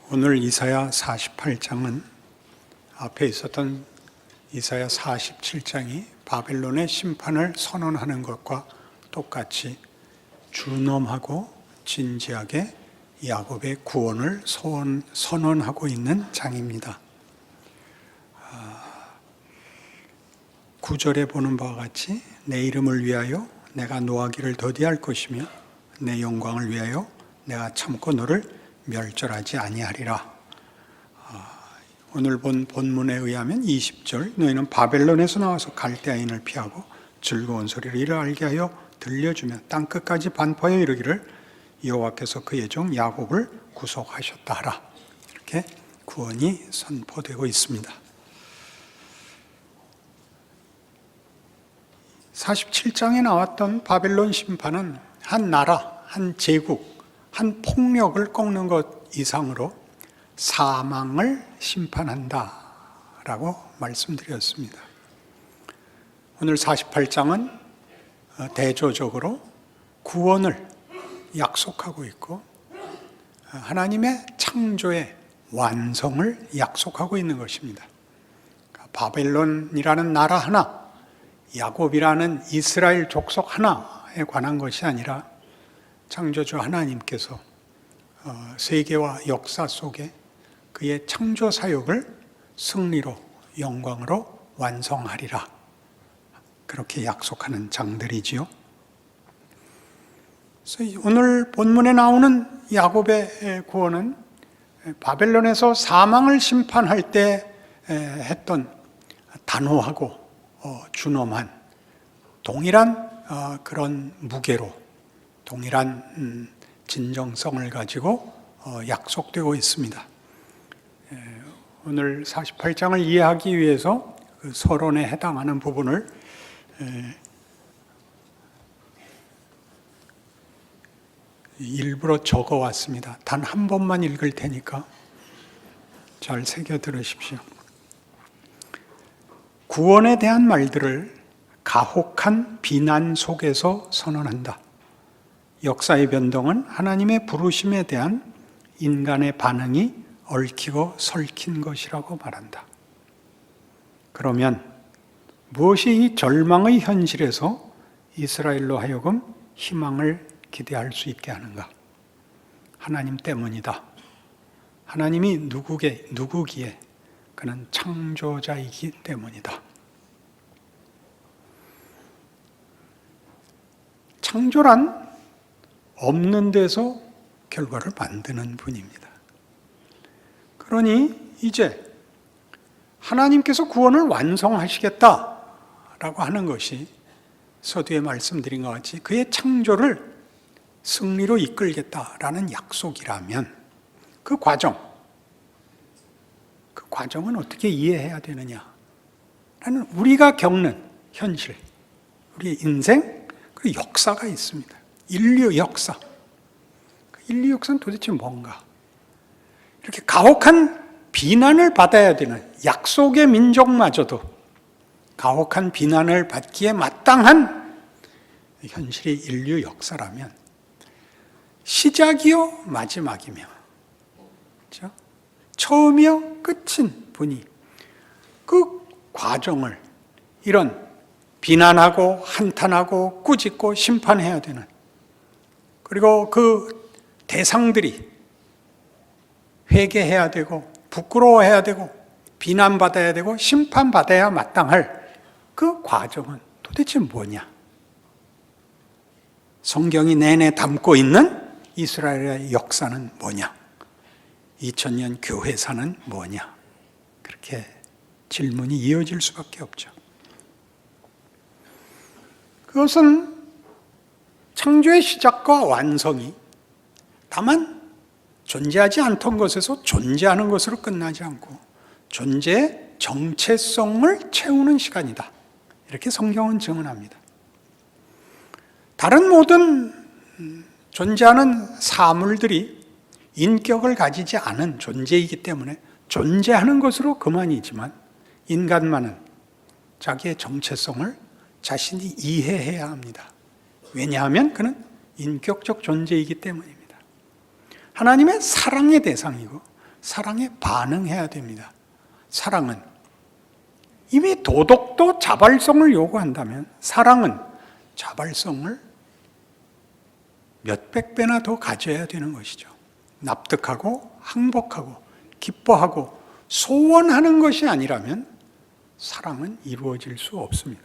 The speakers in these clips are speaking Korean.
오늘 이사야 48장은 앞에 있었던 이사야 47장이 바벨론의 심판을 선언하는 것과 똑같이 준엄하고 진지하게 야곱의 구원을 선언하고 있는 장입니다. 9절에 보는 바와 같이 내 이름을 위하여 내가 노하기를 더디할 것이며 내 영광을 위하여 내가 참고 너를 멸절하지 아니하리라. 오늘 본 본문에 의하면 20절 너희는 바벨론에서 나와서 갈대아인을 피하고 즐거운 소리를 이를 알게 하여 들려주며 땅끝까지 반포하여 이르기를 여호와께서 그의 종 야곱을 구속하셨다 하라. 이렇게 구원이 선포되고 있습니다. 47장에 나왔던 바벨론 심판은 한 나라, 한 제국, 한 폭력을 꺾는 것 이상으로 사망을 심판한다라고 말씀드렸습니다. 오늘 48장은 대조적으로 구원을 약속하고 있고 하나님의 창조의 완성을 약속하고 있는 것입니다. 바벨론이라는 나라 하나, 야곱이라는 이스라엘 족속 하나에 관한 것이 아니라 창조주 하나님께서 세계와 역사 속에 그의 창조 사역을 승리로 영광으로 완성하리라. 그렇게 약속하는 장들이지요. 그래서 오늘 본문에 나오는 야곱의 구원은 바벨론에서 사망을 심판할 때 했던 단호하고 준엄한 동일한 그런 무게로 동일한 진정성을 가지고 약속되고 있습니다. 오늘 48장을 이해하기 위해서 그 서론에 해당하는 부분을 일부러 적어왔습니다. 단 한 번만 읽을 테니까 잘 새겨 들으십시오. 구원에 대한 말들을 가혹한 비난 속에서 선언한다. 역사의 변동은 하나님의 부르심에 대한 인간의 반응이 얽히고 설킨 것이라고 말한다. 그러면 무엇이 이 절망의 현실에서 이스라엘로 하여금 희망을 기대할 수 있게 하는가? 하나님 때문이다. 하나님이 누구기에 그는 창조자이기 때문이다. 창조란 없는 데서 결과를 만드는 분입니다. 그러니 이제 하나님께서 구원을 완성하시겠다라고 하는 것이 서두에 말씀드린 것 같이 그의 창조를 승리로 이끌겠다라는 약속이라면 그 과정은 어떻게 이해해야 되느냐? 라는 우리가 겪는 현실, 우리의 인생, 그 역사가 있습니다. 인류 역사. 인류 역사는 도대체 뭔가? 이렇게 가혹한 비난을 받아야 되는 약속의 민족마저도 가혹한 비난을 받기에 마땅한 현실이 인류 역사라면 시작이요 마지막이며 그렇죠? 처음이요 끝인 분이 그 과정을 이런 비난하고 한탄하고 꾸짖고 심판해야 되는 그리고 그 대상들이 회개해야 되고 부끄러워해야 되고 비난받아야 되고 심판받아야 마땅할 그 과정은 도대체 뭐냐? 성경이 내내 담고 있는 이스라엘의 역사는 뭐냐? 2000년 교회사는 뭐냐? 그렇게 질문이 이어질 수밖에 없죠. 그것은 창조의 시작과 완성이 다만 존재하지 않던 것에서 존재하는 것으로 끝나지 않고 존재의 정체성을 채우는 시간이다. 이렇게 성경은 증언합니다. 다른 모든 존재하는 사물들이 인격을 가지지 않은 존재이기 때문에 존재하는 것으로 그만이지만 인간만은 자기의 정체성을 자신이 이해해야 합니다. 왜냐하면 그는 인격적 존재이기 때문입니다. 하나님의 사랑의 대상이고 사랑에 반응해야 됩니다. 사랑은 이미 도덕도 자발성을 요구한다면 사랑은 자발성을 몇백 배나 더 가져야 되는 것이죠. 납득하고 항복하고 기뻐하고 소원하는 것이 아니라면 사랑은 이루어질 수 없습니다.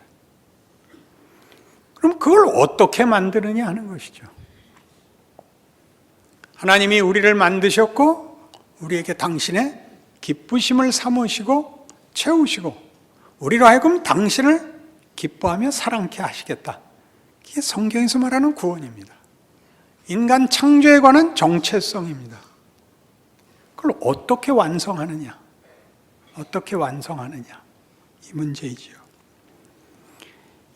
그럼 그걸 어떻게 만드느냐 하는 것이죠. 하나님이 우리를 만드셨고 우리에게 당신의 기쁘심을 삼으시고 채우시고 우리로 하여금 당신을 기뻐하며 사랑케 하시겠다. 이게 성경에서 말하는 구원입니다. 인간 창조에 관한 정체성입니다. 그걸 어떻게 완성하느냐? 어떻게 완성하느냐? 이 문제이지요.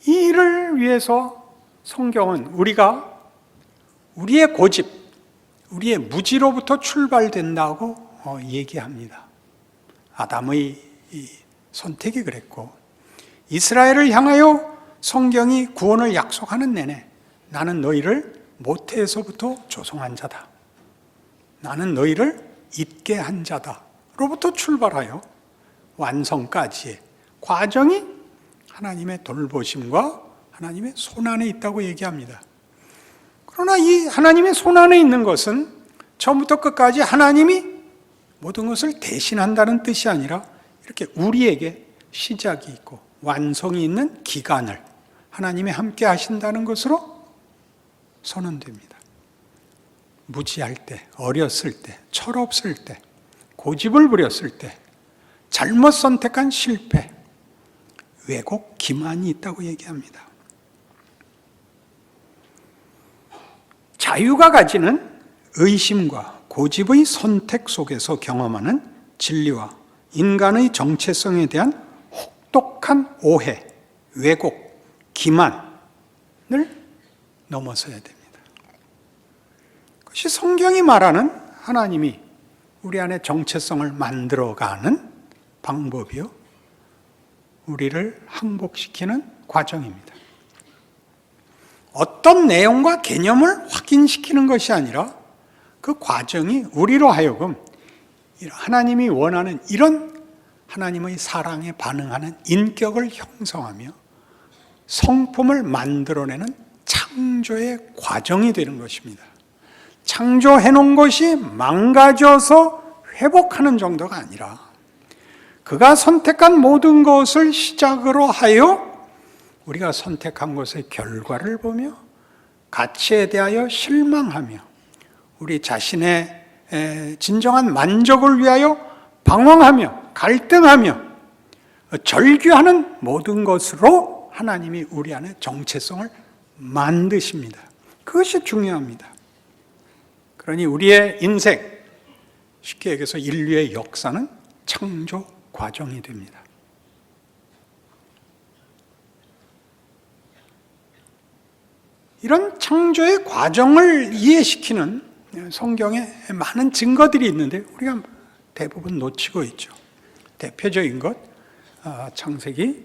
이 일을 위해서 성경은 우리가 우리의 고집, 우리의 무지로부터 출발된다고 얘기합니다. 아담의 이 선택이 그랬고 이스라엘을 향하여 성경이 구원을 약속하는 내내 나는 너희를 모태에서부터 조성한 자다. 나는 너희를 있게 한 자다. 로부터 출발하여 완성까지의 과정이 하나님의 돌보심과 하나님의 손안에 있다고 얘기합니다. 그러나 이 하나님의 손안에 있는 것은 처음부터 끝까지 하나님이 모든 것을 대신한다는 뜻이 아니라 이렇게 우리에게 시작이 있고 완성이 있는 기간을 하나님이 함께 하신다는 것으로 선언됩니다. 무지할 때, 어렸을 때, 철없을 때, 고집을 부렸을 때, 잘못 선택한 실패, 왜곡, 기만이 있다고 얘기합니다. 자유가 가지는 의심과 고집의 선택 속에서 경험하는 진리와 인간의 정체성에 대한 혹독한 오해, 왜곡, 기만을 넘어서야 됩니다. 그것이 성경이 말하는 하나님이 우리 안에 정체성을 만들어가는 방법이요, 우리를 항복시키는 과정입니다. 어떤 내용과 개념을 확인시키는 것이 아니라 그 과정이 우리로 하여금 하나님이 원하는 이런 하나님의 사랑에 반응하는 인격을 형성하며 성품을 만들어내는 창조의 과정이 되는 것입니다. 창조해놓은 것이 망가져서 회복하는 정도가 아니라 그가 선택한 모든 것을 시작으로 하여 우리가 선택한 것의 결과를 보며 가치에 대하여 실망하며 우리 자신의 진정한 만족을 위하여 방황하며 갈등하며 절규하는 모든 것으로 하나님이 우리 안에 정체성을 만드십니다. 그것이 중요합니다. 그러니 우리의 인생, 쉽게 얘기해서 인류의 역사는 창조 과정이 됩니다. 이런 창조의 과정을 이해시키는 성경에 많은 증거들이 있는데 우리가 대부분 놓치고 있죠. 대표적인 것, 창세기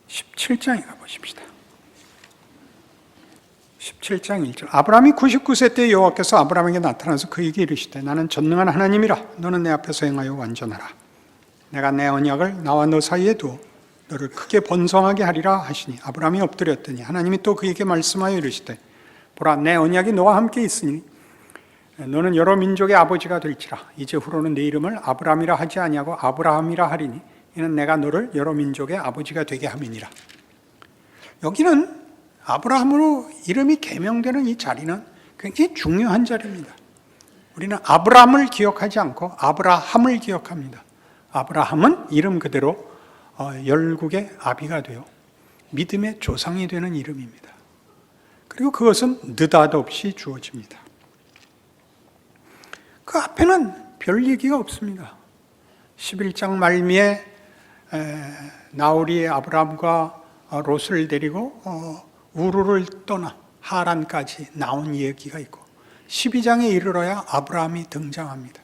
17장에 가보십시다. 17장 1절. 아브라함이 99세 때 여호와께서 아브라함에게 나타나서 그에게 이르시되 나는 전능한 하나님이라. 너는 내 앞에서 행하여 완전하라. 내가 내 언약을 나와 너 사이에 두어 너를 크게 번성하게 하리라 하시니 아브라함이 엎드렸더니 하나님이 또 그에게 말씀하여 이르시되 보라 내 언약이 너와 함께 있으니 너는 여러 민족의 아버지가 될지라. 이제 후로는 내 이름을 아브라함이라 하지 아니하고 아브라함이라 하리니 이는 내가 너를 여러 민족의 아버지가 되게 함이니라. 여기는 아브라함으로 이름이 개명되는 이 자리는 굉장히 중요한 자리입니다. 우리는 아브라함을 기억하지 않고 아브라함을 기억합니다. 아브라함은 이름 그대로 열국의 아비가 되어 믿음의 조상이 되는 이름입니다. 그리고 그것은 느닷없이 주어집니다. 그 앞에는 별 얘기가 없습니다. 11장 말미에 나홀이 아브라함과 롯을 데리고 우르를 떠나 하란까지 나온 얘기가 있고 12장에 이르러야 아브라함이 등장합니다.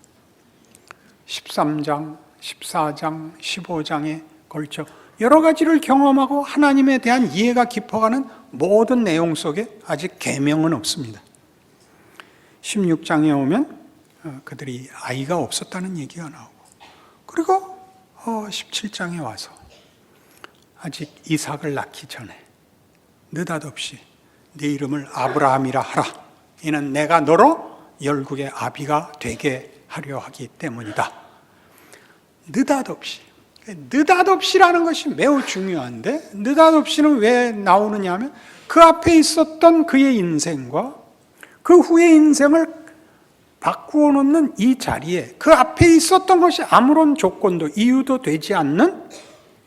13장, 14장, 15장에 걸쳐 여러 가지를 경험하고 하나님에 대한 이해가 깊어가는 모든 내용 속에 아직 계명은 없습니다. 16장에 오면 그들이 아이가 없었다는 얘기가 나오고, 그리고 17장에 와서 아직 이삭을 낳기 전에 느닷없이 네 이름을 아브라함이라 하라. 이는 내가 너로 열국의 아비가 되게 하려 하기 때문이다. 느닷없이. 느닷없이라는 것이 매우 중요한데, 느닷없이는 왜 나오느냐 하면 그 앞에 있었던 그의 인생과 그 후의 인생을 바꾸어 놓는 이 자리에 그 앞에 있었던 것이 아무런 조건도 이유도 되지 않는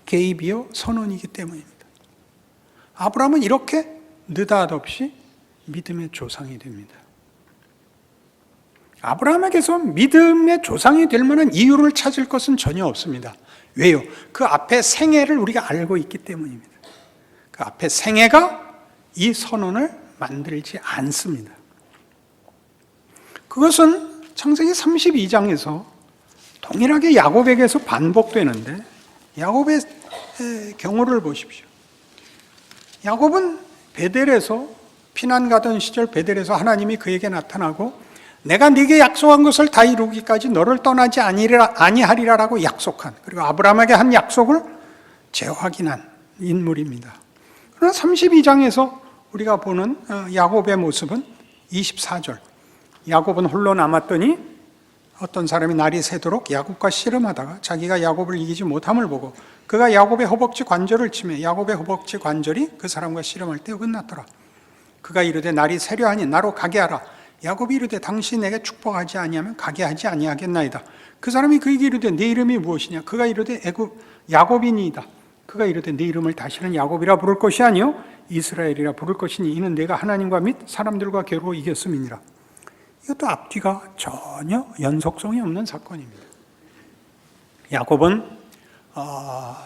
개입이요 선언이기 때문입니다. 아브라함은 이렇게 느닷없이 믿음의 조상이 됩니다. 아브라함에게서 믿음의 조상이 될 만한 이유를 찾을 것은 전혀 없습니다. 왜요? 그 앞에 생애를 우리가 알고 있기 때문입니다. 그 앞에 생애가 이 선언을 만들지 않습니다. 그것은 창세기 32장에서 동일하게 야곱에게서 반복되는데, 야곱의 경우를 보십시오. 야곱은 베델에서 피난 가던 시절 베델에서 하나님이 그에게 나타나고 내가 네게 약속한 것을 다 이루기까지 너를 떠나지 아니하리라라고 약속한, 그리고 아브라함에게 한 약속을 재확인한 인물입니다. 그러나 32장에서 우리가 보는 야곱의 모습은 24절, 야곱은 홀로 남았더니 어떤 사람이 날이 새도록 야곱과 씨름하다가 자기가 야곱을 이기지 못함을 보고 그가 야곱의 허벅지 관절을 치매 야곱의 허벅지 관절이 그 사람과 씨름할 때 어긋났더라. 그가 이르되 날이 새려 하니 나로 가게 하라. 야곱이 이르되 당신이 내게 축복하지 아니하면 가게 하지 아니하겠나이다. 그 사람이 그에게 이르되 네 이름이 무엇이냐? 그가 이르되 야곱이니이다. 그가 이르되 네 이름을 다시는 야곱이라 부를 것이 아니요 이스라엘이라 부를 것이니 이는 내가 하나님과 및 사람들과 겨루 이겼음이니라. 이것도 앞뒤가 전혀 연속성이 없는 사건입니다. 야곱은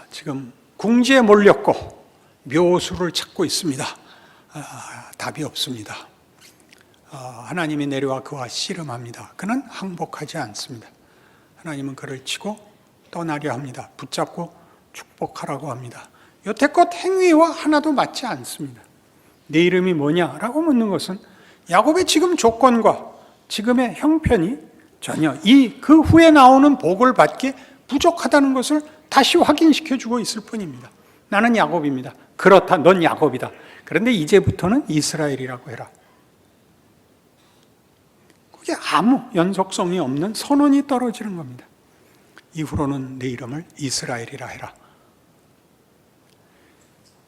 지금 궁지에 몰렸고 묘수를 찾고 있습니다. 답이 없습니다. 하나님이 내려와 그와 씨름합니다. 그는 항복하지 않습니다. 하나님은 그를 치고 떠나려 합니다. 붙잡고 축복하라고 합니다. 여태껏 행위와 하나도 맞지 않습니다. 내 이름이 뭐냐라고 묻는 것은 야곱의 지금 조건과 지금의 형편이 전혀 그 후에 나오는 복을 받기에 부족하다는 것을 다시 확인시켜주고 있을 뿐입니다. 나는 야곱입니다. 그렇다, 넌 야곱이다. 그런데 이제부터는 이스라엘이라고 해라. 그게 아무 연속성이 없는 선언이 떨어지는 겁니다. 이후로는 내 이름을 이스라엘이라 해라.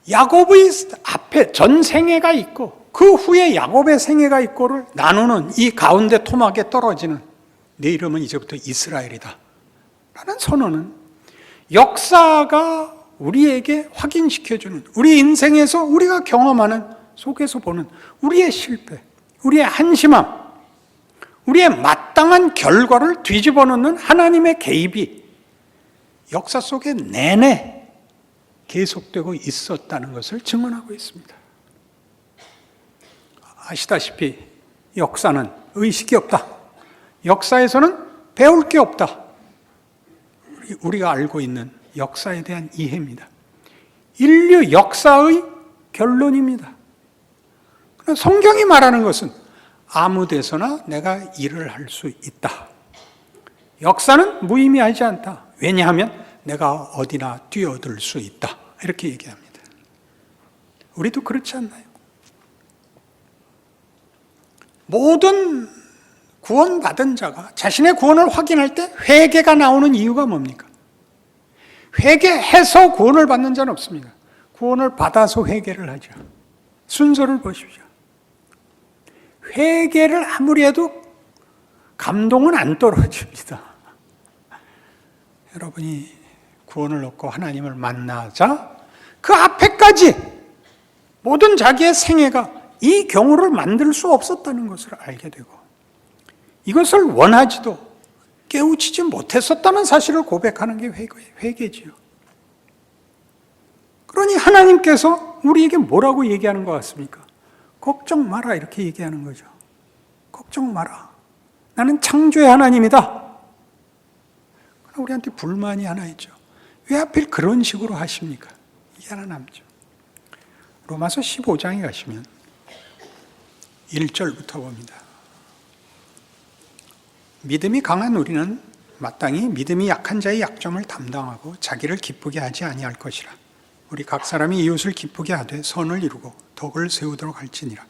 야곱의 앞에 전 생애가 있고 그 후에 야곱의 생애가 있고를 나누는 이 가운데 토막에 떨어지는 내 이름은 이제부터 이스라엘이다 라는 선언은 역사가 우리에게 확인시켜주는, 우리 인생에서 우리가 경험하는 속에서 보는 우리의 실패, 우리의 한심함, 우리의 마땅한 결과를 뒤집어 놓는 하나님의 개입이 역사 속에 내내 계속되고 있었다는 것을 증언하고 있습니다. 아시다시피 역사는 의식이 없다. 역사에서는 배울 게 없다. 우리가 알고 있는 역사에 대한 이해입니다. 인류 역사의 결론입니다. 성경이 말하는 것은 아무 데서나 내가 일을 할 수 있다. 역사는 무의미하지 않다. 왜냐하면 내가 어디나 뛰어들 수 있다. 이렇게 얘기합니다. 우리도 그렇지 않나요? 모든 구원받은 자가 자신의 구원을 확인할 때 회개가 나오는 이유가 뭡니까? 회개해서 구원을 받는 자는 없습니다. 구원을 받아서 회개를 하죠. 순서를 보십시오. 회개를 아무리 해도 감동은 안 떨어집니다. 여러분이 구원을 얻고 하나님을 만나자 그 앞에까지 모든 자기의 생애가 이 경우를 만들 수 없었다는 것을 알게 되고 이것을 원하지도 깨우치지 못했었다는 사실을 고백하는 게 회개지요. 그러니 하나님께서 우리에게 뭐라고 얘기하는 것 같습니까? 걱정 마라 이렇게 얘기하는 거죠. 걱정 마라. 나는 창조의 하나님이다. 그러나 우리한테 불만이 하나 있죠. 왜 하필 그런 식으로 하십니까? 이게 하나 남죠. 로마서 15장에 가시면 1절부터 봅니다. 믿음이 강한 우리는 마땅히 믿음이 약한 자의 약점을 담당하고 자기를 기쁘게 하지 아니할 것이라. 우리 각 사람이 이웃을 기쁘게 하되 선을 이루고 덕을 세우도록 할지니라.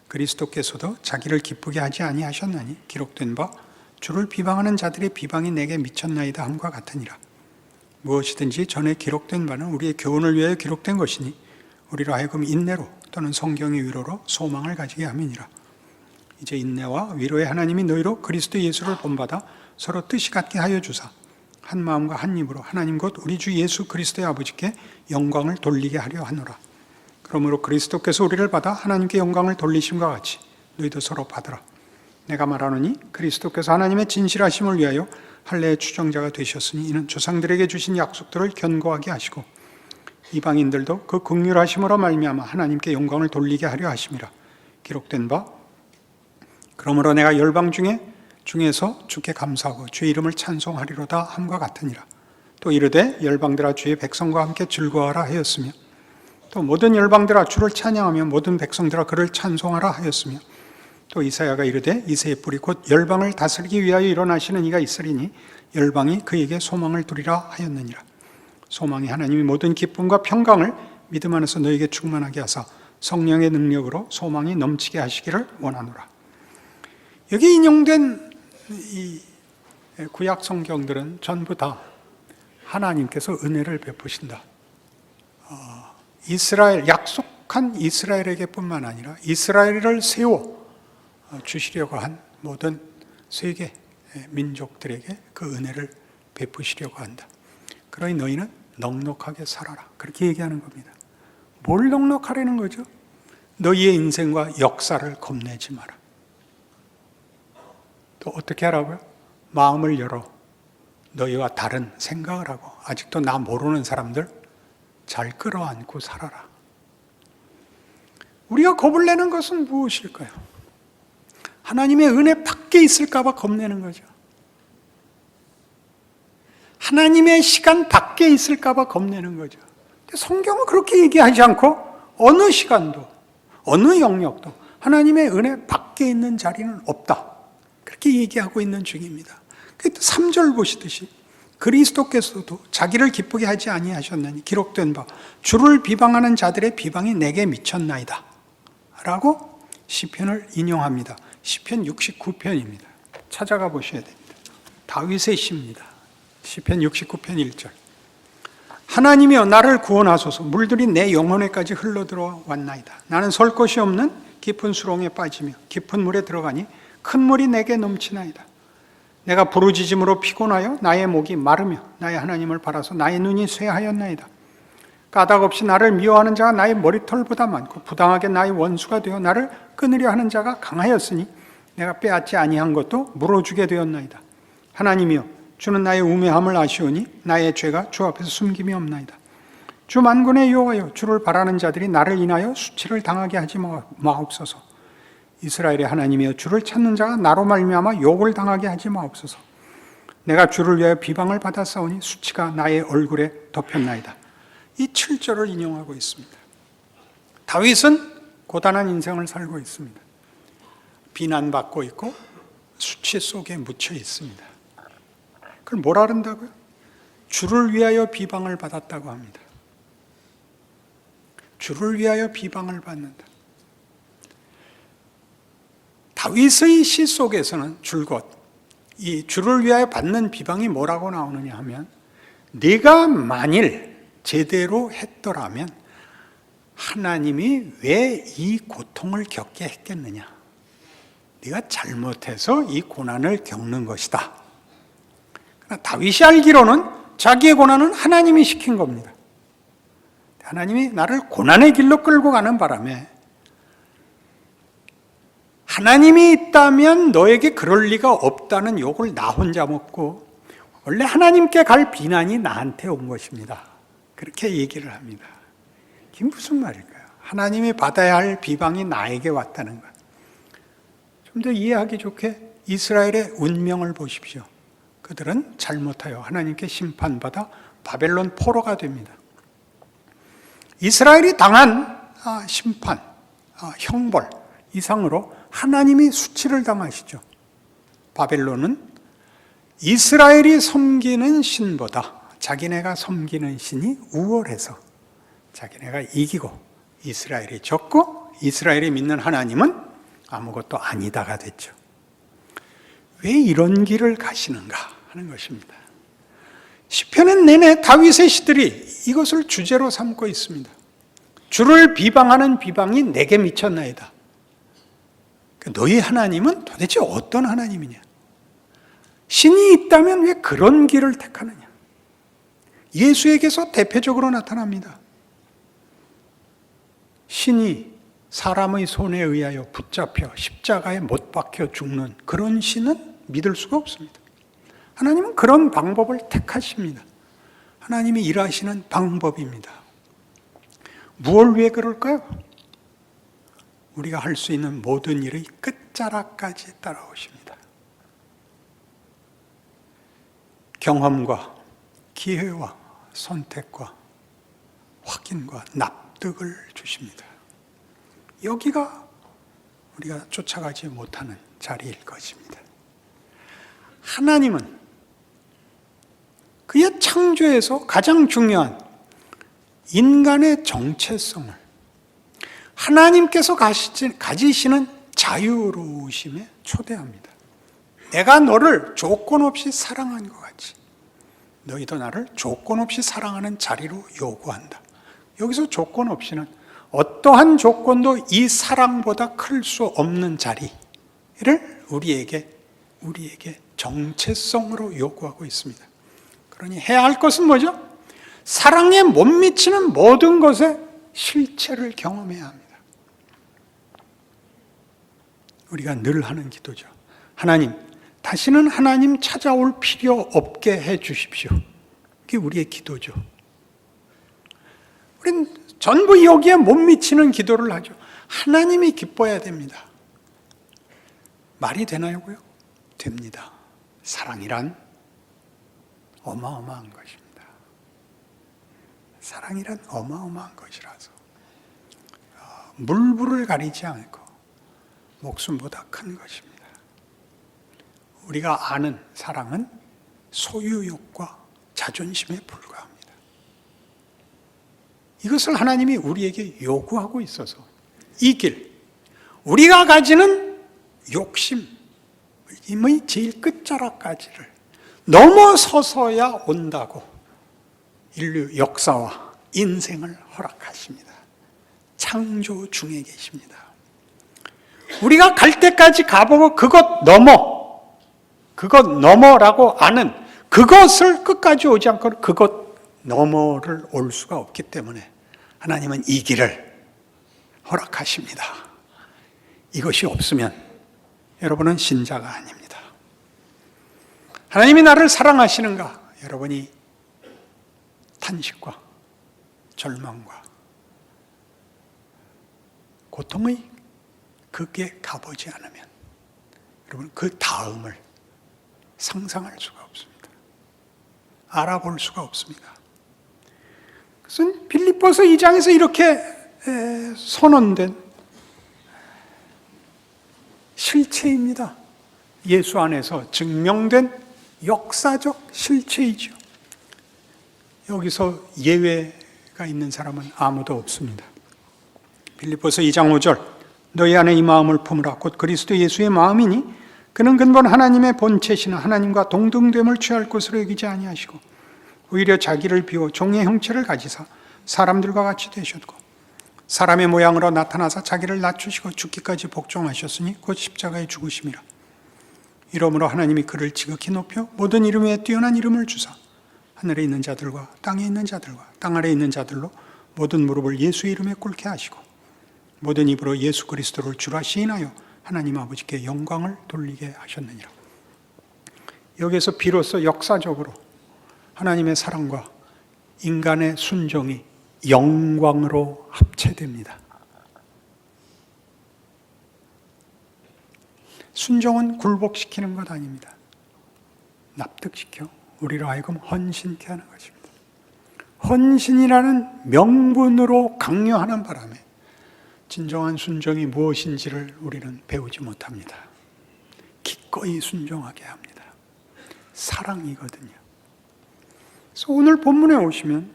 그리스도께서도 자기를 기쁘게 하지 아니하셨나니 기록된 바 주를 비방하는 자들의 비방이 내게 미쳤나이다 함과 같으니라. 무엇이든지 전에 기록된 바는 우리의 교훈을 위하여 기록된 것이니 우리로 하여금 인내로 또는 성경의 위로로 소망을 가지게 함이니라. 이제 인내와 위로의 하나님이 너희로 그리스도 예수를 본받아 서로 뜻이 같게 하여 주사 한 마음과 한 입으로 하나님 곧 우리 주 예수 그리스도의 아버지께 영광을 돌리게 하려 하노라. 그러므로 그리스도께서 우리를 받아 하나님께 영광을 돌리심과 같이 너희도 서로 받으라. 내가 말하노니 그리스도께서 하나님의 진실하심을 위하여 할례의 추정자가 되셨으니 이는 조상들에게 주신 약속들을 견고하게 하시고 이방인들도 그 긍휼하심으로 말미암아 하나님께 영광을 돌리게 하려 하심이라. 기록된 바 그러므로 내가 열방 중에서 주께 감사하고 주의 이름을 찬송하리로다 함과 같으니라. 또 이르되 열방들아 주의 백성과 함께 즐거워하라 하였으며 또 모든 열방들아 주를 찬양하며 모든 백성들아 그를 찬송하라 하였으며 또 이사야가 이르되 이새의 뿌리 곧 열방을 다스리기 위하여 일어나시는 이가 있으리니 열방이 그에게 소망을 두리라 하였느니라. 소망이 하나님이 모든 기쁨과 평강을 믿음 안에서 너에게 충만하게 하사 성령의 능력으로 소망이 넘치게 하시기를 원하노라. 여기 인용된 이 구약 성경들은 전부 다 하나님께서 은혜를 베푸신다. 이스라엘, 약속한 이스라엘에게뿐만 아니라 이스라엘을 세워 주시려고 한 모든 세계 민족들에게 그 은혜를 베푸시려고 한다. 그러니 너희는 넉넉하게 살아라. 그렇게 얘기하는 겁니다. 뭘 넉넉하라는 거죠? 너희의 인생과 역사를 겁내지 마라. 또 어떻게 하라고요? 마음을 열어 너희와 다른 생각을 하고 아직도 나 모르는 사람들 잘 끌어안고 살아라. 우리가 겁을 내는 것은 무엇일까요? 하나님의 은혜 밖에 있을까 봐 겁내는 거죠. 하나님의 시간 밖에 있을까 봐 겁내는 거죠. 성경은 그렇게 얘기하지 않고 어느 시간도 어느 영역도 하나님의 은혜 밖에 있는 자리는 없다. 그렇게 얘기하고 있는 중입니다. 3절 보시듯이 그리스도께서도 자기를 기쁘게 하지 아니하셨나니 기록된 바 주를 비방하는 자들의 비방이 내게 미쳤나이다 라고 시편을 인용합니다. 시편 69편입니다. 찾아가 보셔야 됩니다. 다윗의 시입니다. 시편 69편 1절. 하나님이여 나를 구원하소서. 물들이 내 영혼에까지 흘러들어 왔나이다. 나는 설 곳이 없는 깊은 수렁에 빠지며 깊은 물에 들어가니 큰 물이 내게 넘치나이다. 내가 부르짖음으로 피곤하여 나의 목이 마르며 나의 하나님을 바라서 나의 눈이 쇠하였나이다. 까닭없이 나를 미워하는 자가 나의 머리털보다 많고 부당하게 나의 원수가 되어 나를 끊으려 하는 자가 강하였으니 내가 빼앗지 아니한 것도 물어주게 되었나이다. 하나님이여 주는 나의 우매함을 아시오니 나의 죄가 주 앞에서 숨김이 없나이다. 주 만군의 여호와여 주를 바라는 자들이 나를 인하여 수치를 당하게 하지 마옵소서. 이스라엘의 하나님이여 주를 찾는 자가 나로 말미암아 욕을 당하게 하지 마옵소서. 내가 주를 위하여 비방을 받았사오니 수치가 나의 얼굴에 덮였나이다. 이 7절을 인용하고 있습니다. 다윗은 고단한 인생을 살고 있습니다. 비난받고 있고 수치 속에 묻혀 있습니다. 그걸 뭐라 그런다고요? 주를 위하여 비방을 받았다고 합니다. 주를 위하여 비방을 받는다. 다윗의 시 속에서는 줄곧 이 주를 위하여 받는 비방이 뭐라고 나오느냐 하면 네가 만일 제대로 했더라면 하나님이 왜 이 고통을 겪게 했겠느냐? 네가 잘못해서 이 고난을 겪는 것이다. 그러나 다윗이 알기로는 자기의 고난은 하나님이 시킨 겁니다. 하나님이 나를 고난의 길로 끌고 가는 바람에 하나님이 있다면 너에게 그럴 리가 없다는 욕을 나 혼자 먹고 원래 하나님께 갈 비난이 나한테 온 것입니다. 그렇게 얘기를 합니다. 이게 무슨 말일까요? 하나님이 받아야 할 비방이 나에게 왔다는 것. 좀 더 이해하기 좋게 이스라엘의 운명을 보십시오. 그들은 잘못하여 하나님께 심판받아 바벨론 포로가 됩니다. 이스라엘이 당한 심판, 형벌 이상으로 하나님이 수치를 당하시죠. 바벨론은 이스라엘이 섬기는 신보다 자기네가 섬기는 신이 우월해서 자기네가 이기고 이스라엘이 졌고 이스라엘이 믿는 하나님은 아무것도 아니다가 됐죠. 왜 이런 길을 가시는가 하는 것입니다. 시편은 내내 다윗의 시들이 이것을 주제로 삼고 있습니다. 주를 비방하는 비방이 내게 미쳤나이다. 너희 하나님은 도대체 어떤 하나님이냐? 신이 있다면 왜 그런 길을 택하느냐? 예수에게서 대표적으로 나타납니다. 신이 사람의 손에 의하여 붙잡혀 십자가에 못 박혀 죽는 그런 신은 믿을 수가 없습니다. 하나님은 그런 방법을 택하십니다. 하나님이 일하시는 방법입니다. 무엇을 위해 그럴까요? 우리가 할 수 있는 모든 일의 끝자락까지 따라오십니다. 경험과 기회와 선택과 확인과 납득을 주십니다. 여기가 우리가 쫓아가지 못하는 자리일 것입니다. 하나님은 그의 창조에서 가장 중요한 인간의 정체성을 하나님께서 가지시는 자유로우심에 초대합니다. 내가 너를 조건 없이 사랑한 것 같이 너희도 나를 조건 없이 사랑하는 자리로 요구한다. 여기서 조건 없이는 어떠한 조건도 이 사랑보다 클 수 없는 자리를 우리에게 정체성으로 요구하고 있습니다. 그러니 해야 할 것은 뭐죠? 사랑에 못 미치는 모든 것의 실체를 경험해야 합니다. 우리가 늘 하는 기도죠. 하나님, 다시는 하나님 찾아올 필요 없게 해 주십시오. 그게 우리의 기도죠. 우린 전부 여기에 못 미치는 기도를 하죠. 하나님이 기뻐야 됩니다. 말이 되나요고요? 됩니다. 사랑이란 어마어마한 것입니다. 사랑이란 어마어마한 것이라서 물불을 가리지 않고 목숨보다 큰 것입니다. 우리가 아는 사랑은 소유욕과 자존심에 불과합니다. 이것을 하나님이 우리에게 요구하고 있어서 이 길, 우리가 가지는 욕심의 제일 끝자락까지를 넘어서서야 온다고 인류 역사와 인생을 허락하십니다. 창조 중에 계십니다. 우리가 갈 때까지 가보고 그것 넘어라고 아는 그것을 끝까지 오지 않고 그것 너머를 올 수가 없기 때문에 하나님은 이 길을 허락하십니다. 이것이 없으면 여러분은 신자가 아닙니다. 하나님이 나를 사랑하시는가? 여러분이 탄식과 절망과 고통의 극에 가보지 않으면 여러분 그 다음을 상상할 수가 없습니다. 알아볼 수가 없습니다. 그것은 빌립보서 2장에서 이렇게 선언된 실체입니다. 예수 안에서 증명된 역사적 실체이죠. 여기서 예외가 있는 사람은 아무도 없습니다. 빌립보서 2장 5절 너희 안에 이 마음을 품으라 곧 그리스도 예수의 마음이니 그는 근본 하나님의 본체시나 하나님과 동등됨을 취할 것으로 여기지 아니하시고 오히려 자기를 비워 종의 형체를 가지사 사람들과 같이 되셨고 사람의 모양으로 나타나사 자기를 낮추시고 죽기까지 복종하셨으니 곧 십자가의 죽으심이라. 이러므로 하나님이 그를 지극히 높여 모든 이름 위에 뛰어난 이름을 주사 하늘에 있는 자들과 땅에 있는 자들과 땅 아래에 있는 자들로 모든 무릎을 예수 이름에 꿇게 하시고 모든 입으로 예수 그리스도를 주라 시인하여 하나님 아버지께 영광을 돌리게 하셨느니라. 여기에서 비로소 역사적으로 하나님의 사랑과 인간의 순종이 영광으로 합체됩니다. 순종은 굴복시키는 것 아닙니다. 납득시켜 우리로 하여금 헌신케 하는 것입니다. 헌신이라는 명분으로 강요하는 바람에 진정한 순종이 무엇인지를 우리는 배우지 못합니다. 기꺼이 순종하게 합니다. 사랑이거든요. 그래서 오늘 본문에 오시면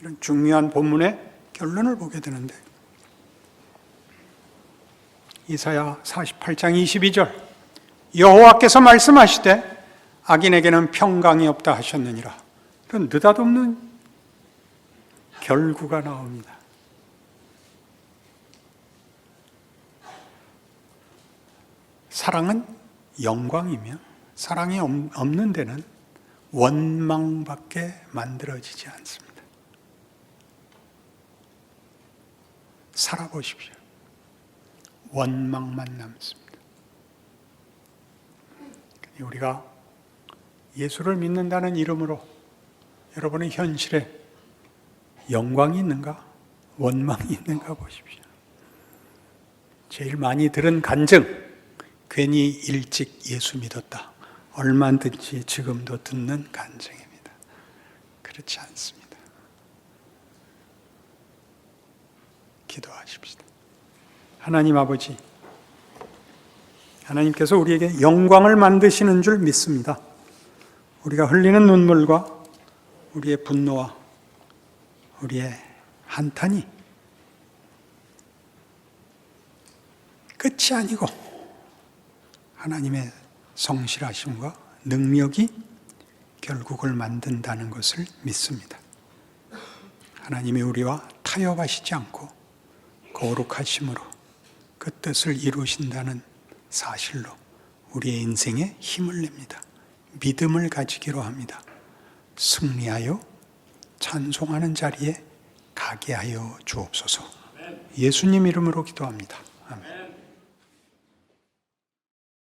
이런 중요한 본문의 결론을 보게 되는데, 이사야 48장 22절, 여호와께서 말씀하시되 악인에게는 평강이 없다 하셨느니라. 이런 느닷없는 결구가 나옵니다. 사랑은 영광이며 사랑이 없는 데는 원망밖에 만들어지지 않습니다. 살아보십시오. 원망만 남습니다. 우리가 예수를 믿는다는 이름으로 여러분의 현실에 영광이 있는가, 원망이 있는가 보십시오. 제일 많이 들은 간증, 괜히 일찍 예수 믿었다. 얼마든지 지금도 듣는 간증입니다. 그렇지 않습니다. 기도하십시다. 하나님 아버지, 하나님께서 우리에게 영광을 만드시는 줄 믿습니다. 우리가 흘리는 눈물과 우리의 분노와 우리의 한탄이 끝이 아니고 하나님의 성실하심과 능력이 결국을 만든다는 것을 믿습니다. 하나님이 우리와 타협하시지 않고 거룩하심으로 그 뜻을 이루신다는 사실로 우리의 인생에 힘을 냅니다. 믿음을 가지기로 합니다. 승리하여 찬송하는 자리에 가게 하여 주옵소서. 예수님 이름으로 기도합니다. 아멘.